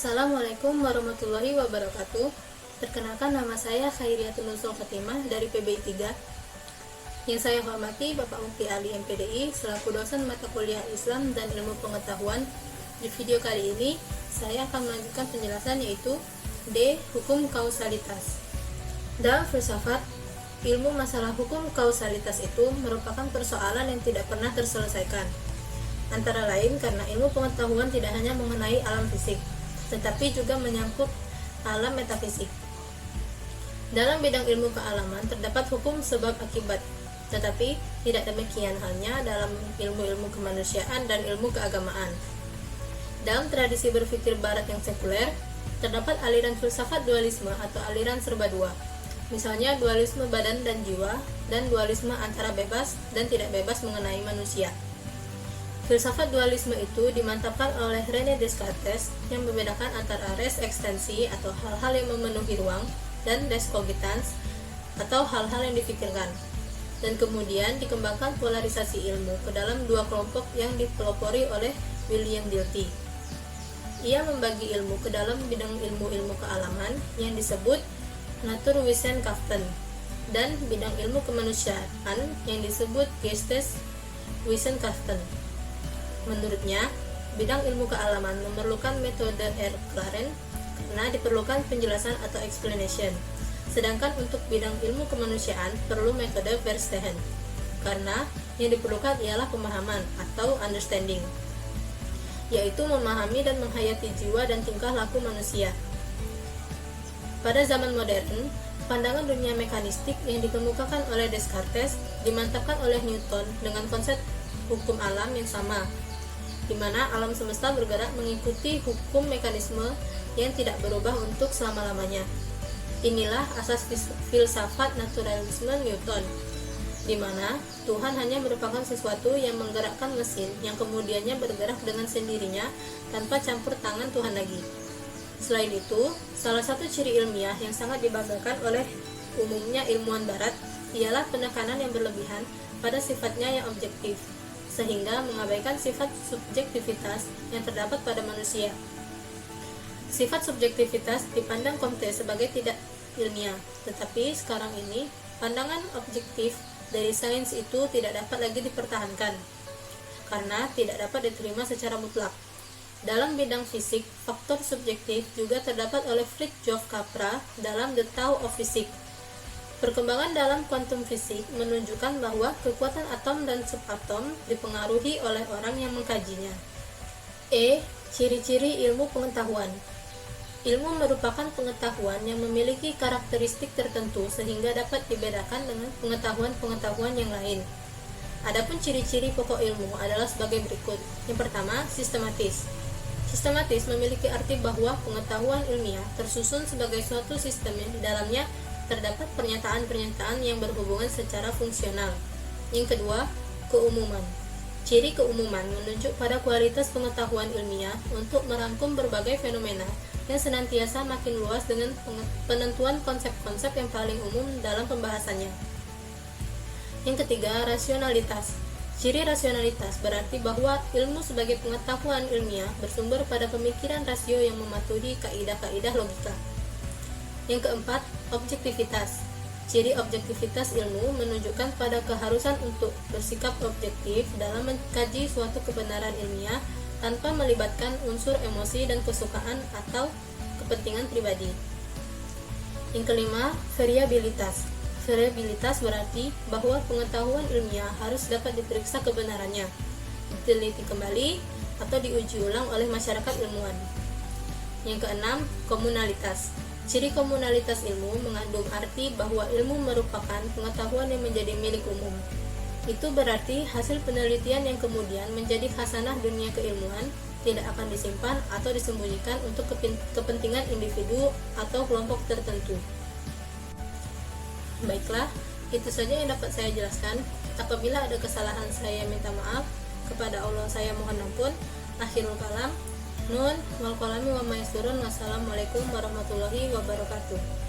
Assalamualaikum warahmatullahi wabarakatuh. Perkenalkan, nama saya Khairiatul Nuzul Fatimah dari PBI 3. Yang saya hormati Bapak Mufti Ali MPDI selaku dosen mata kuliah Islam dan Ilmu Pengetahuan. Di video kali ini saya akan melanjutkan penjelasan, yaitu D. Hukum kausalitas. Dalam filsafat, ilmu masalah hukum kausalitas itu merupakan persoalan yang tidak pernah terselesaikan. Antara lain karena ilmu pengetahuan tidak hanya mengenai alam fisik, tetapi juga menyangkut alam metafisik. Dalam bidang ilmu kealaman terdapat hukum sebab akibat, tetapi tidak demikian halnya dalam ilmu-ilmu kemanusiaan dan ilmu keagamaan. Dalam tradisi berpikir barat yang sekuler, terdapat aliran filsafat dualisme atau aliran serba dua. Misalnya dualisme badan dan jiwa, dan dualisme antara bebas dan tidak bebas mengenai manusia. Filsafat dualisme itu dimantapkan oleh René Descartes yang membedakan antara res ekstensi atau hal-hal yang memenuhi ruang dan res cogitans atau hal-hal yang dipikirkan. Dan kemudian dikembangkan polarisasi ilmu ke dalam dua kelompok yang dipelopori oleh William Dilthey. Ia membagi ilmu ke dalam bidang ilmu-ilmu kealaman yang disebut Naturwissenschaften dan bidang ilmu kemanusiaan yang disebut Geisteswissenschaften. Menurutnya, bidang ilmu kealaman memerlukan metode Erklärung karena diperlukan penjelasan atau explanation. Sedangkan untuk bidang ilmu kemanusiaan perlu metode Verstehen karena yang diperlukan ialah pemahaman atau understanding, yaitu memahami dan menghayati jiwa dan tingkah laku manusia. Pada zaman modern, pandangan dunia mekanistik yang dikemukakan oleh Descartes dimantapkan oleh Newton dengan konsep hukum alam yang sama, di mana alam semesta bergerak mengikuti hukum mekanisme yang tidak berubah untuk selama-lamanya. Inilah asas filsafat naturalisme Newton, di mana Tuhan hanya merupakan sesuatu yang menggerakkan mesin yang kemudiannya bergerak dengan sendirinya tanpa campur tangan Tuhan lagi. Selain itu, salah satu ciri ilmiah yang sangat dibanggakan oleh umumnya ilmuwan barat ialah penekanan yang berlebihan pada sifatnya yang objektif, sehingga mengabaikan sifat subjektivitas yang terdapat pada manusia. Sifat subjektivitas dipandang Comte sebagai tidak ilmiah, tetapi sekarang ini pandangan objektif dari sains itu tidak dapat lagi dipertahankan karena tidak dapat diterima secara mutlak. Dalam bidang fisik, faktor subjektif juga terdapat oleh Fritjof Capra dalam The Tao of Physics. Perkembangan dalam kuantum fisik menunjukkan bahwa kekuatan atom dan subatom dipengaruhi oleh orang yang mengkajinya. Ciri-ciri ilmu pengetahuan. Ilmu merupakan pengetahuan yang memiliki karakteristik tertentu sehingga dapat dibedakan dengan pengetahuan-pengetahuan yang lain. Adapun ciri-ciri pokok ilmu adalah sebagai berikut. Yang pertama, sistematis. Sistematis memiliki arti bahwa pengetahuan ilmiah tersusun sebagai suatu sistem yang di dalamnya terdapat pernyataan-pernyataan yang berhubungan secara fungsional. Yang kedua, keumuman. Ciri keumuman menunjuk pada kualitas pengetahuan ilmiah untuk merangkum berbagai fenomena yang senantiasa makin luas dengan penentuan konsep-konsep yang paling umum dalam pembahasannya. Yang ketiga, rasionalitas. Ciri rasionalitas berarti bahwa ilmu sebagai pengetahuan ilmiah bersumber pada pemikiran rasio yang mematuhi kaidah-kaidah logika. Yang keempat, objektivitas. Ciri objektivitas ilmu menunjukkan pada keharusan untuk bersikap objektif dalam mengkaji suatu kebenaran ilmiah tanpa melibatkan unsur emosi dan kesukaan atau kepentingan pribadi. Yang kelima, variabilitas. Variabilitas berarti bahwa pengetahuan ilmiah harus dapat diperiksa kebenarannya, diteliti kembali, atau diuji ulang oleh masyarakat ilmuwan. Yang keenam, komunalitas. Ciri komunalitas ilmu mengandung arti bahwa ilmu merupakan pengetahuan yang menjadi milik umum. Itu berarti hasil penelitian yang kemudian menjadi khasanah dunia keilmuan tidak akan disimpan atau disembunyikan untuk kepentingan individu atau kelompok tertentu. Baiklah, itu saja yang dapat saya jelaskan. Apabila ada kesalahan, saya minta maaf. Kepada Allah saya mohon ampun. Akhirul kalam. Nun wal qalami wa ma yasturun. Wassalamualaikum warahmatullahi wabarakatuh.